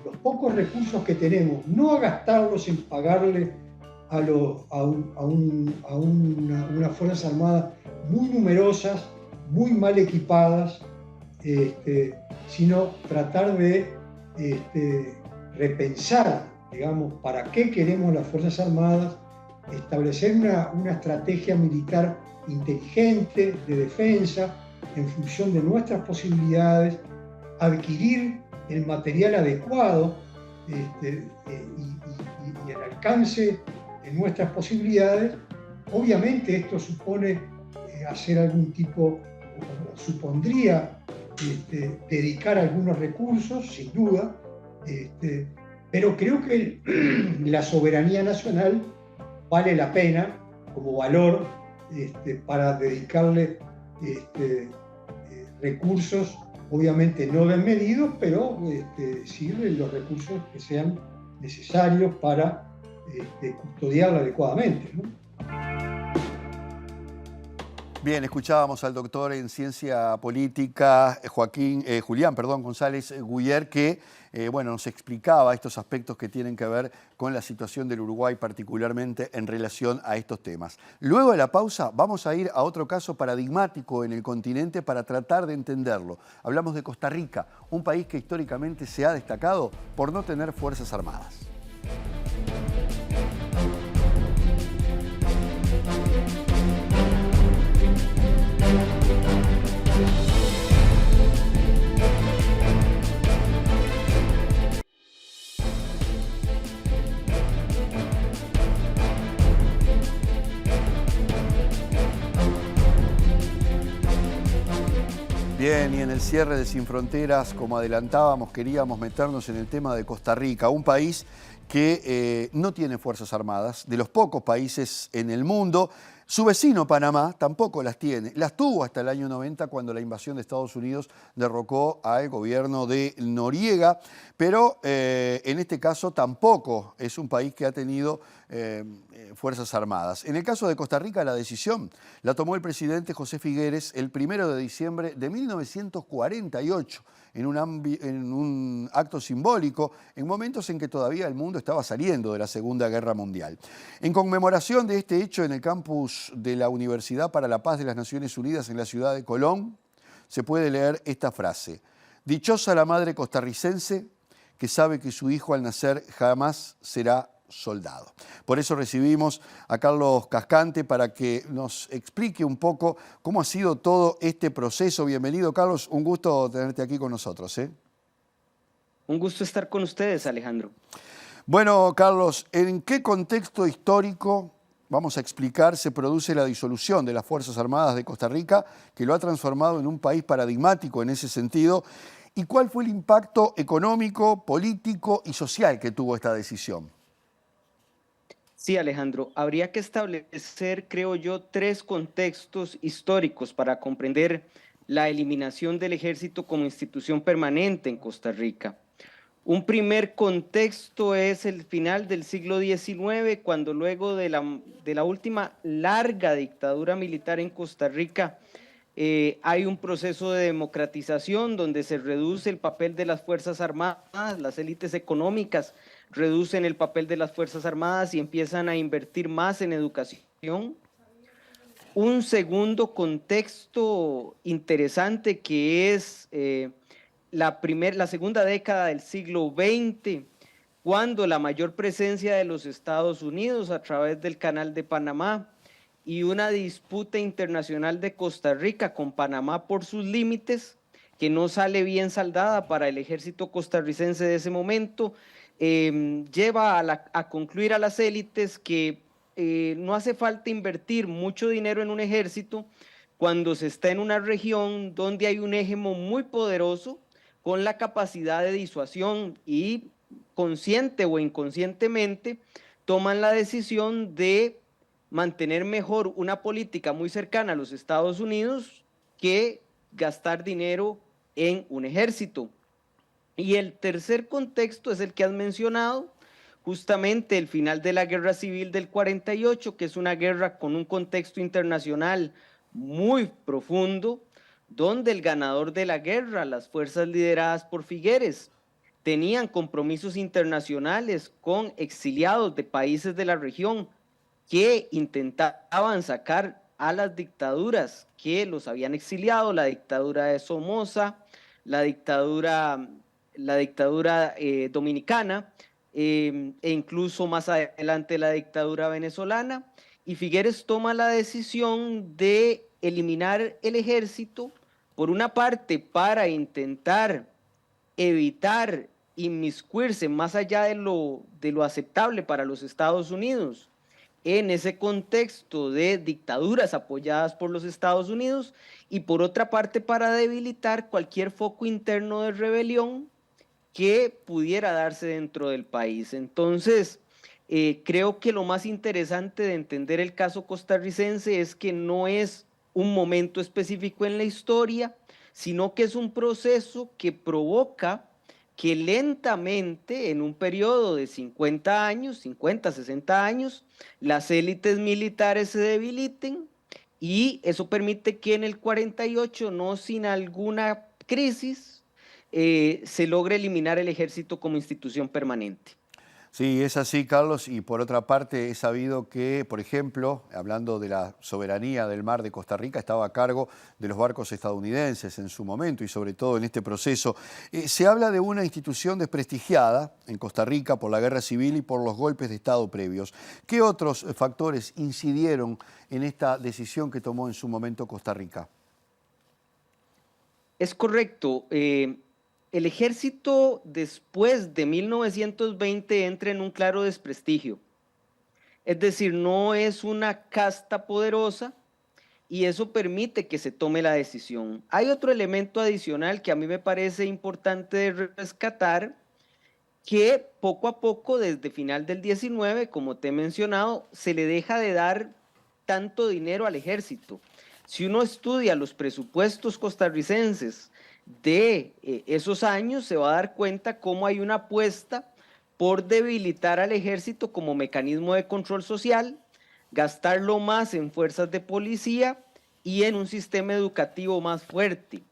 los pocos recursos que tenemos, no a gastarlos en pagarle unas Fuerzas Armadas muy numerosas, muy mal equipadas, sino tratar de repensar, digamos, para qué queremos las Fuerzas Armadas, establecer una estrategia militar inteligente de defensa en función de nuestras posibilidades, adquirir el material adecuado y el alcance de nuestras posibilidades. Obviamente esto supone hacer algún tipo, o supondría dedicar algunos recursos, sin duda, pero creo que la soberanía nacional vale la pena como valor para dedicarle recursos, obviamente no desmedidos, pero sí los recursos que sean necesarios para custodiarla adecuadamente, ¿no?
Bien, escuchábamos al doctor en ciencia política, Julián González Guyer, que bueno, nos explicaba estos aspectos que tienen que ver con la situación del Uruguay, particularmente en relación a estos temas. Luego de la pausa vamos a ir a otro caso paradigmático en el continente para tratar de entenderlo. Hablamos de Costa Rica, un país que históricamente se ha destacado por no tener fuerzas armadas. Bien, y en el cierre de Sin Fronteras, como adelantábamos, queríamos meternos en el tema de Costa Rica, un país que no tiene fuerzas armadas, de los pocos países en el mundo. Su vecino Panamá tampoco las tiene, las tuvo hasta el año 90 cuando la invasión de Estados Unidos derrocó al gobierno de Noriega, pero en este caso tampoco es un país que ha tenido fuerzas armadas. En el caso de Costa Rica la decisión la tomó el presidente José Figueres el 1 de diciembre de 1948 en un acto simbólico, en momentos en que todavía el mundo estaba saliendo de la Segunda Guerra Mundial. En conmemoración de este hecho, en el campus de la Universidad para la Paz de las Naciones Unidas en la ciudad de Colón, se puede leer esta frase: dichosa la madre costarricense que sabe que su hijo al nacer jamás será soldado. Por eso recibimos a Carlos Cascante para que nos explique un poco cómo ha sido todo este proceso. Bienvenido, Carlos, un gusto tenerte aquí con nosotros, ¿eh?
Un gusto estar con ustedes, Alejandro.
Bueno, Carlos, ¿en qué contexto histórico, vamos a explicar, se produce la disolución de las Fuerzas Armadas de Costa Rica, que lo ha transformado en un país paradigmático en ese sentido? ¿Y cuál fue el impacto económico, político y social que tuvo esta decisión?
Sí, Alejandro, habría que establecer, creo yo, 3 contextos históricos para comprender la eliminación del ejército como institución permanente en Costa Rica. Un primer contexto es el final del siglo XIX, cuando luego de la última larga dictadura militar en Costa Rica, hay un proceso de democratización donde se reduce el papel de las Fuerzas Armadas, las élites económicas reducen el papel de las Fuerzas Armadas y empiezan a invertir más en educación. Un segundo contexto interesante que es la segunda década del siglo XX, cuando la mayor presencia de los Estados Unidos a través del Canal de Panamá y una disputa internacional de Costa Rica con Panamá por sus límites, que no sale bien saldada para el ejército costarricense de ese momento, lleva a concluir a las élites que no hace falta invertir mucho dinero en un ejército cuando se está en una región donde hay un hegemón muy poderoso, con la capacidad de disuasión y consciente o inconscientemente toman la decisión de mantener mejor una política muy cercana a los Estados Unidos que gastar dinero en un ejército. Y el tercer contexto es el que has mencionado, justamente el final de la Guerra Civil del 48, que es una guerra con un contexto internacional muy profundo, donde el ganador de la guerra, las fuerzas lideradas por Figueres, tenían compromisos internacionales con exiliados de países de la región que intentaban sacar a las dictaduras que los habían exiliado, la dictadura de Somoza, la dictadura dominicana, e incluso más adelante la dictadura venezolana, y Figueres toma la decisión de eliminar el ejército, por una parte para intentar evitar inmiscuirse más allá de lo aceptable para los Estados Unidos en ese contexto de dictaduras apoyadas por los Estados Unidos, y por otra parte para debilitar cualquier foco interno de rebelión que pudiera darse dentro del país. Entonces, creo que lo más interesante de entender el caso costarricense es que no es un momento específico en la historia, sino que es un proceso que provoca que lentamente, en un periodo de 50 años, 50, 60 años, las élites militares se debiliten, y eso permite que en el 48, no sin alguna crisis, se logre eliminar el ejército como institución permanente.
Sí, es así, Carlos, y por otra parte he sabido que, por ejemplo, hablando de la soberanía del mar de Costa Rica, estaba a cargo de los barcos estadounidenses en su momento y sobre todo en este proceso. Se habla de una institución desprestigiada en Costa Rica por la guerra civil y por los golpes de Estado previos. ¿Qué otros factores incidieron en esta decisión que tomó en su momento Costa Rica?
Es correcto. El ejército después de 1920 entra en un claro desprestigio. Es decir, no es una casta poderosa, y eso permite que se tome la decisión. Hay otro elemento adicional que a mí me parece importante de rescatar, que poco a poco, desde final del 19, como te he mencionado, se le deja de dar tanto dinero al ejército. Si uno estudia los presupuestos costarricenses de esos años, se va a dar cuenta cómo hay una apuesta por debilitar al ejército como mecanismo de control social, gastarlo más en fuerzas de policía y en un sistema educativo más fuerte.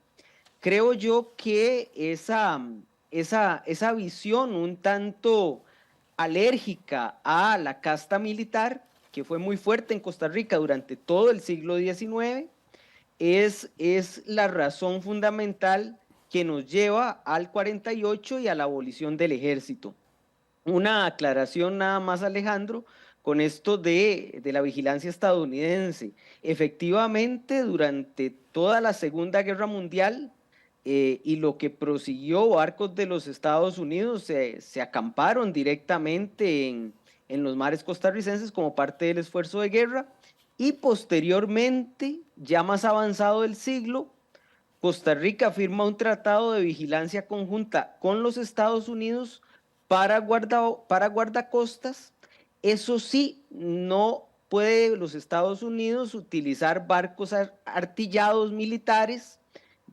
Creo yo que esa visión un tanto alérgica a la casta militar, que fue muy fuerte en Costa Rica durante todo el siglo XIX, es la razón fundamental que nos lleva al 48 y a la abolición del ejército. Una aclaración nada más, Alejandro, con esto de la vigilancia estadounidense. Efectivamente, durante toda la Segunda Guerra Mundial, y lo que prosiguió, barcos de los Estados Unidos se acamparon directamente en los mares costarricenses como parte del esfuerzo de guerra, y posteriormente, ya más avanzado el siglo, Costa Rica firma un tratado de vigilancia conjunta con los Estados Unidos para guardacostas. Eso sí, no puede los Estados Unidos utilizar barcos artillados militares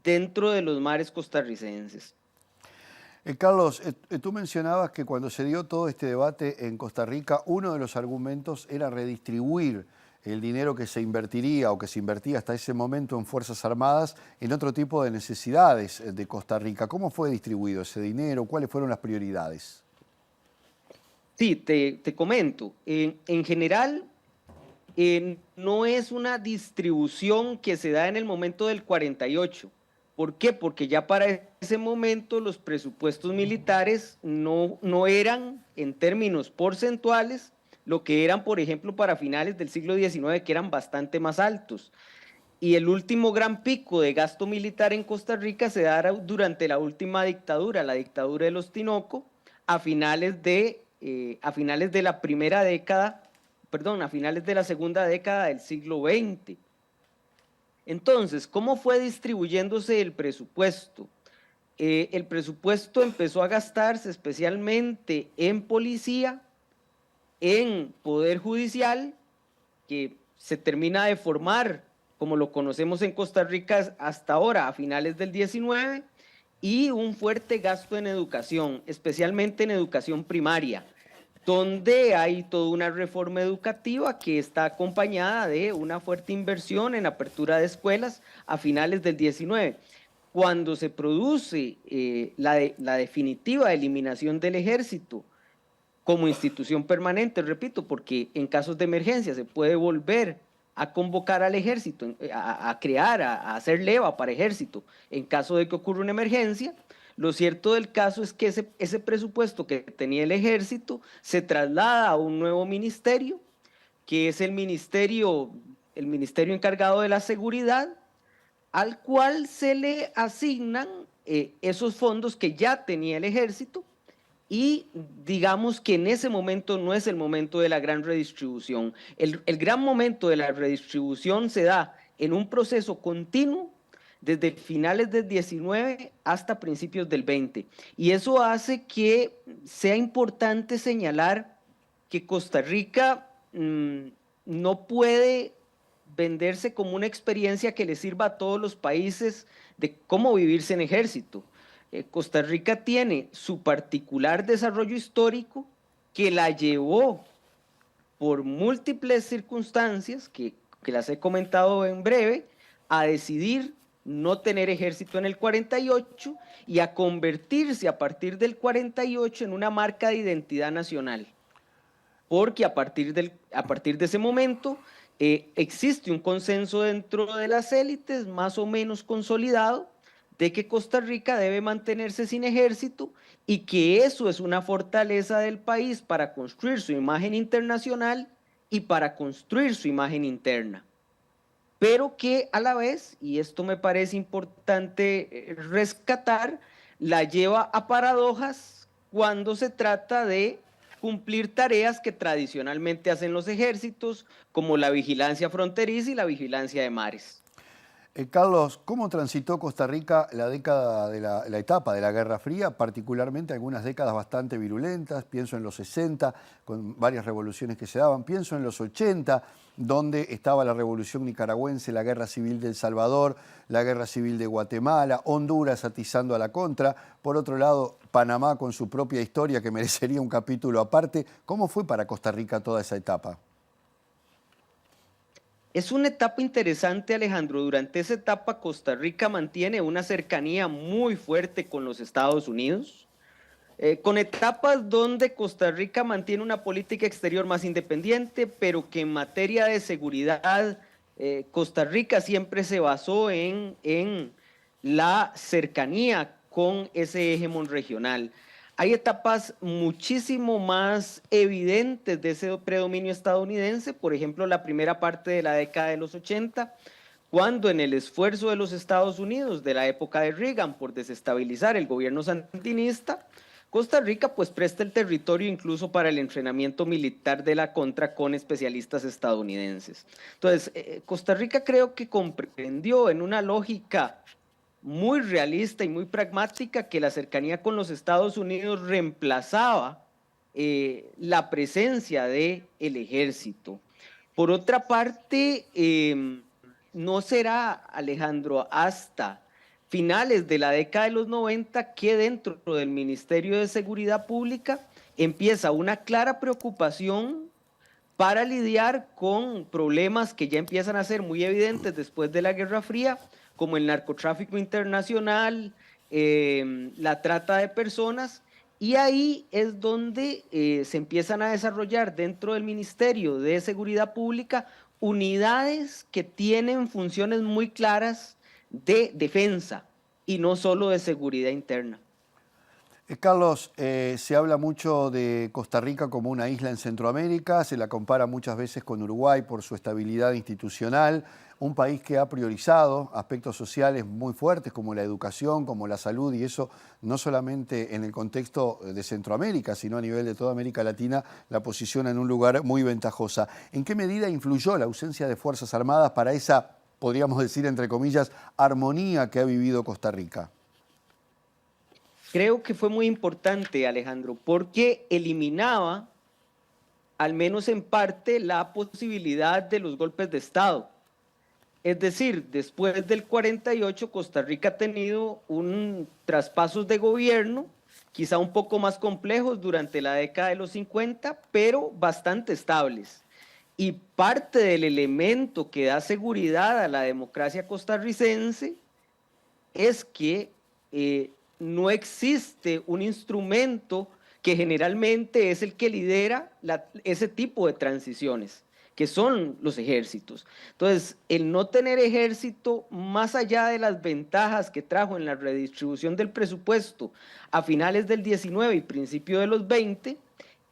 dentro de los mares costarricenses.
Carlos, tú mencionabas que cuando se dio todo este debate en Costa Rica, uno de los argumentos era redistribuir el dinero que se invertiría o que se invertía hasta ese momento en Fuerzas Armadas en otro tipo de necesidades de Costa Rica. ¿Cómo fue distribuido ese dinero? ¿Cuáles fueron las prioridades?
Sí, te comento. En general, no es una distribución que se da en el momento del 48. ¿Por qué? Porque ya para ese momento los presupuestos militares no eran en términos porcentuales lo que eran, por ejemplo, para finales del siglo XIX, que eran bastante más altos. Y el último gran pico de gasto militar en Costa Rica se dará durante la última dictadura, la dictadura de los Tinoco, a finales de la primera década, perdón, a finales de la segunda década del siglo XX. Entonces, ¿cómo fue distribuyéndose el presupuesto? el presupuesto empezó a gastarse especialmente en policía, en poder judicial, que se termina de formar como lo conocemos en Costa Rica hasta ahora, a finales del 19, y un fuerte gasto en educación, especialmente en educación primaria, donde hay toda una reforma educativa que está acompañada de una fuerte inversión en apertura de escuelas a finales del 19. Cuando se produce la definitiva eliminación del ejército como institución permanente, repito, porque en casos de emergencia se puede volver a convocar al ejército, a crear, a hacer leva para ejército en caso de que ocurra una emergencia. Lo cierto del caso es que ese presupuesto que tenía el ejército se traslada a un nuevo ministerio, que es el ministerio encargado de la seguridad, al cual se le asignan esos fondos que ya tenía el ejército, y digamos que en ese momento no es el momento de la gran redistribución. El gran momento de la redistribución se da en un proceso continuo desde finales del 19 hasta principios del 20. Y eso hace que sea importante señalar que Costa Rica no puede venderse como una experiencia que le sirva a todos los países de cómo vivirse en ejército. Costa Rica tiene su particular desarrollo histórico que la llevó por múltiples circunstancias, que las he comentado en breve, a decidir no tener ejército en el 48 y a convertirse a partir del 48 en una marca de identidad nacional. Porque a partir de ese momento existe un consenso dentro de las élites más o menos consolidado de que Costa Rica debe mantenerse sin ejército y que eso es una fortaleza del país para construir su imagen internacional y para construir su imagen interna. Pero que a la vez, y esto me parece importante rescatar, la lleva a paradojas cuando se trata de cumplir tareas que tradicionalmente hacen los ejércitos, como la vigilancia fronteriza y la vigilancia de mares.
Carlos, ¿cómo transitó Costa Rica la década de la etapa de la Guerra Fría, particularmente algunas décadas bastante virulentas? Pienso en los 60, con varias revoluciones que se daban. Pienso en los 80, donde estaba la Revolución Nicaragüense, la Guerra Civil de El Salvador, la Guerra Civil de Guatemala, Honduras atizando a la contra. Por otro lado, Panamá con su propia historia que merecería un capítulo aparte. ¿Cómo fue para Costa Rica toda esa etapa?
Es una etapa interesante, Alejandro. Durante esa etapa Costa Rica mantiene una cercanía muy fuerte con los Estados Unidos, con etapas donde Costa Rica mantiene una política exterior más independiente, pero que en materia de seguridad Costa Rica siempre se basó en la cercanía con ese hegemón regional. Hay etapas muchísimo más evidentes de ese predominio estadounidense, por ejemplo, la primera parte de la década de los 80, cuando en el esfuerzo de los Estados Unidos de la época de Reagan por desestabilizar el gobierno sandinista, Costa Rica pues presta el territorio incluso para el entrenamiento militar de la contra con especialistas estadounidenses. Entonces, Costa Rica creo que comprendió en una lógica muy realista y muy pragmática que la cercanía con los Estados Unidos reemplazaba la presencia del ejército. Por otra parte, no será, Alejandro, hasta finales de la década de los 90 que dentro del Ministerio de Seguridad Pública empieza una clara preocupación para lidiar con problemas que ya empiezan a ser muy evidentes después de la Guerra Fría, como el narcotráfico internacional, la trata de personas, y ahí es donde se empiezan a desarrollar dentro del Ministerio de Seguridad Pública unidades que tienen funciones muy claras de defensa y no solo de seguridad interna.
Carlos, se habla mucho de Costa Rica como una isla en Centroamérica, se la compara muchas veces con Uruguay por su estabilidad institucional, un país que ha priorizado aspectos sociales muy fuertes como la educación, como la salud, y eso no solamente en el contexto de Centroamérica, sino a nivel de toda América Latina, la posiciona en un lugar muy ventajosa. ¿En qué medida influyó la ausencia de Fuerzas Armadas para esa, podríamos decir, entre comillas, armonía que ha vivido Costa Rica?
Creo que fue muy importante, Alejandro, porque eliminaba, al menos en parte, la posibilidad de los golpes de Estado. Es decir, después del 48, Costa Rica ha tenido traspasos de gobierno, quizá un poco más complejos durante la década de los 50, pero bastante estables. Y parte del elemento que da seguridad a la democracia costarricense es que no existe un instrumento que generalmente es el que lidera ese tipo de transiciones, que son los ejércitos. Entonces, el no tener ejército, más allá de las ventajas que trajo en la redistribución del presupuesto a finales del 19 y principio de los 20,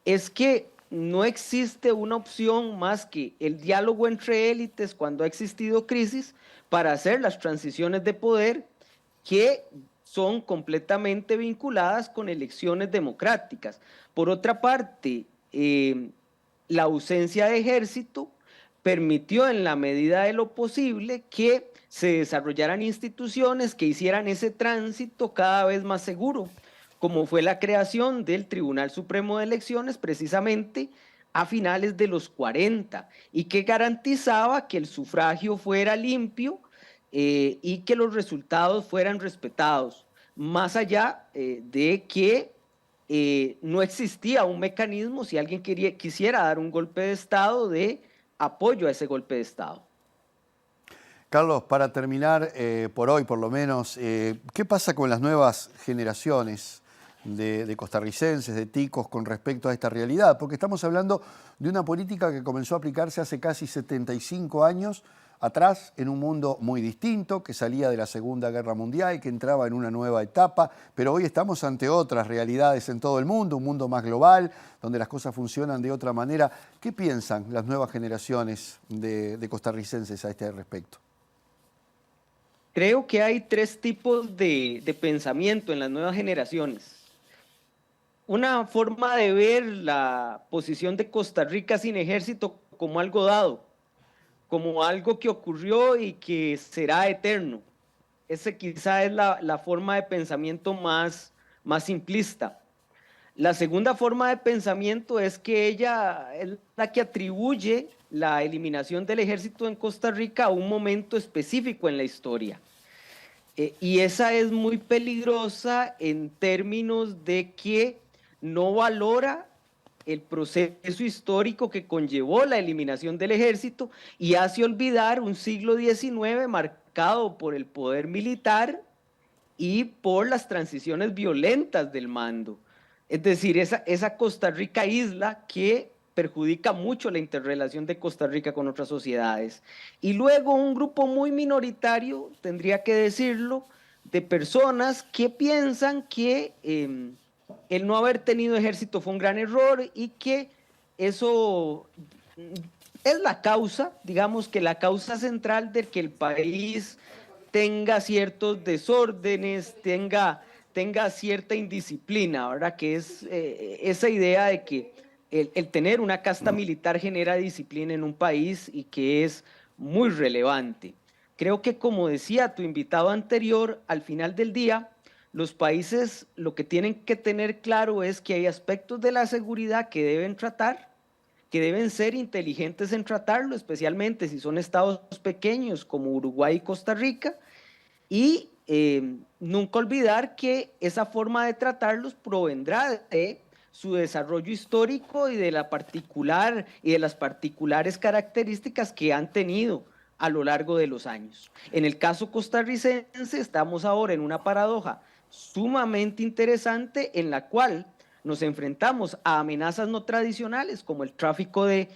es que no existe una opción más que el diálogo entre élites cuando ha existido crisis para hacer las transiciones de poder que son completamente vinculadas con elecciones democráticas. Por otra parte, la ausencia de ejército permitió en la medida de lo posible que se desarrollaran instituciones que hicieran ese tránsito cada vez más seguro, como fue la creación del Tribunal Supremo de Elecciones precisamente a finales de los 40 y que garantizaba que el sufragio fuera limpio y que los resultados fueran respetados, más allá de que no existía un mecanismo, si alguien quisiera dar un golpe de Estado, de apoyo a ese golpe de Estado.
Carlos, para terminar, por hoy por lo menos, ¿qué pasa con las nuevas generaciones de costarricenses, de ticos, con respecto a esta realidad? Porque estamos hablando de una política que comenzó a aplicarse hace casi 75 años atrás, en un mundo muy distinto, que salía de la Segunda Guerra Mundial, que entraba en una nueva etapa, pero hoy estamos ante otras realidades en todo el mundo, un mundo más global, donde las cosas funcionan de otra manera. ¿Qué piensan las nuevas generaciones de costarricenses a este respecto?
Creo que hay tres tipos de pensamiento en las nuevas generaciones. Una forma de ver la posición de Costa Rica sin ejército como algo dado, como algo que ocurrió y que será eterno. Esa quizá es la forma de pensamiento más simplista. La segunda forma de pensamiento es que ella es la que atribuye la eliminación del ejército en Costa Rica a un momento específico en la historia. Y esa es muy peligrosa en términos de que no valora el proceso histórico que conllevó la eliminación del ejército y hace olvidar un siglo XIX marcado por el poder militar y por las transiciones violentas del mando. Es decir, esa Costa Rica isla que perjudica mucho la interrelación de Costa Rica con otras sociedades. Y luego un grupo muy minoritario, tendría que decirlo, de personas que piensan que el no haber tenido ejército fue un gran error y que eso es la causa, digamos que la causa central de que el país tenga ciertos desórdenes, tenga cierta indisciplina, ¿verdad? Que es esa idea de que el tener una casta militar genera disciplina en un país y que es muy relevante. Creo que, como decía tu invitado anterior, al final del día, los países lo que tienen que tener claro es que hay aspectos de la seguridad que deben tratar, que deben ser inteligentes en tratarlo, especialmente si son estados pequeños como Uruguay y Costa Rica, y nunca olvidar que esa forma de tratarlos provendrá de su desarrollo histórico y de las particulares características que han tenido a lo largo de los años. En el caso costarricense estamos ahora en una paradoja sumamente interesante en la cual nos enfrentamos a amenazas no tradicionales como el tráfico de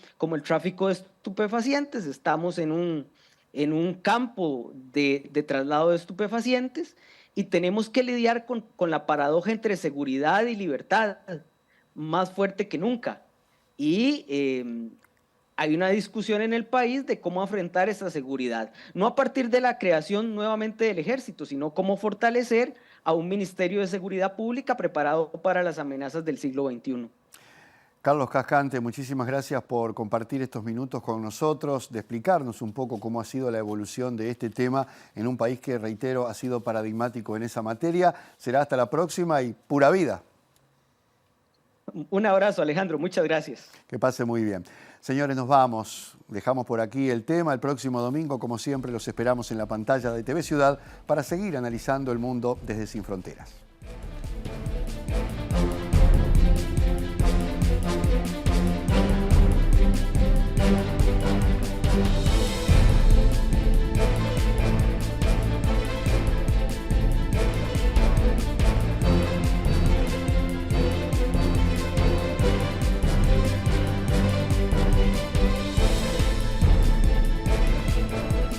estupefacientes. Estamos en un campo de traslado de estupefacientes y tenemos que lidiar con la paradoja entre seguridad y libertad más fuerte que nunca. Y hay una discusión en el país de cómo afrontar esa seguridad, no a partir de la creación nuevamente del ejército, sino cómo fortalecer a un Ministerio de Seguridad Pública preparado para las amenazas del siglo XXI.
Carlos Cascante, muchísimas gracias por compartir estos minutos con nosotros, de explicarnos un poco cómo ha sido la evolución de este tema en un país que, reitero, ha sido paradigmático en esa materia. Será hasta la próxima y pura vida.
Un abrazo, Alejandro. Muchas gracias.
Que pase muy bien. Señores, nos vamos. Dejamos por aquí el tema. El próximo domingo, como siempre, los esperamos en la pantalla de TV Ciudad para seguir analizando el mundo desde Sin Fronteras.